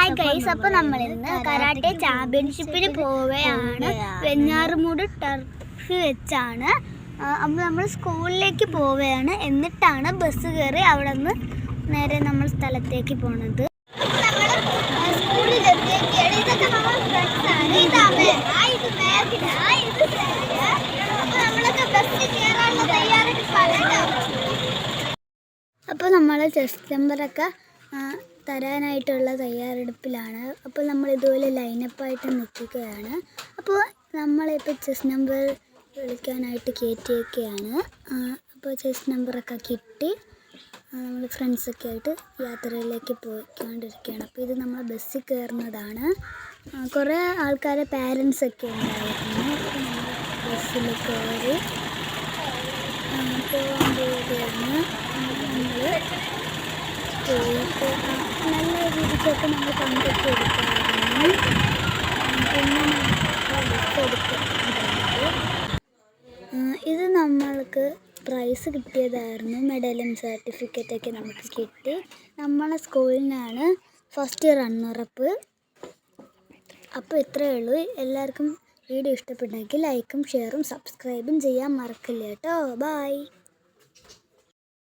Hi guys, അപ്പോൾ നമ്മൾ ഇന്ന് കരാട്ടെ ചാമ്പ്യൻഷിപ്പിന് പോവുകയാണ്. വെഞ്ഞാറുമൂട് ടർഫ് വെച്ചാണ്. അപ്പോൾ നമ്മൾ സ്കൂളിലേക്ക് പോവുകയാണ്. എന്നിട്ടാണ് ബസ് കയറി അവിടെ നിന്ന് നേരെ നമ്മൾ സ്ഥലത്തേക്ക് പോണത്. അപ്പോൾ നമ്മൾ ചെസ്റ്റ് നമ്പറൊക്കെ തരാനായിട്ടുള്ള തയ്യാറെടുപ്പിലാണ്. അപ്പോൾ നമ്മൾ ഇതുപോലെ ലൈനപ്പായിട്ട് നിൽക്കുകയാണ്. അപ്പോൾ നമ്മളിപ്പോൾ ചെസ്റ്റ് നമ്പർ വിളിക്കാനായിട്ട് കയറ്റിയൊക്കെയാണ്. അപ്പോൾ ചെസ്റ്റ് നമ്പറൊക്കെ കിട്ടി നമ്മൾ ഫ്രണ്ട്സൊക്കെ ആയിട്ട് യാത്രയിലേക്ക് പോയിക്കൊണ്ടിരിക്കുകയാണ്. അപ്പോൾ ഇത് നമ്മൾ ബസ്സിൽ കയറുന്നതാണ്. കുറേ ആൾക്കാരെ പാരൻസൊക്കെ ഉണ്ടായിരുന്നു. ബസ്സിൽ കയറി പോകാൻ പോവുകയാണ്. നമ്മൾ പോയിട്ട് നല്ല രീതിക്കൊക്കെ നമ്മൾ പങ്കെടുത്ത് എടുക്കാറുണ്ട്. പിന്നെ ഇത് നമ്മൾക്ക് പ്രൈസ് കിട്ടിയതായിരുന്നു. മെഡലും സർട്ടിഫിക്കറ്റൊക്കെ നമുക്ക് കിട്ടി. നമ്മളെ സ്കൂളിൽ നിന്നാണ് ഫസ്റ്റ് റണ്ണറപ്പ്. അപ്പോൾ ഇത്രയേ ഉള്ളൂ. എല്ലാവർക്കും വീഡിയോ ഇഷ്ടപ്പെട്ടെങ്കിൽ ലൈക്കും ഷെയറും സബ്സ്ക്രൈബും ചെയ്യാൻ മറക്കില്ല കേട്ടോ. ബൈ.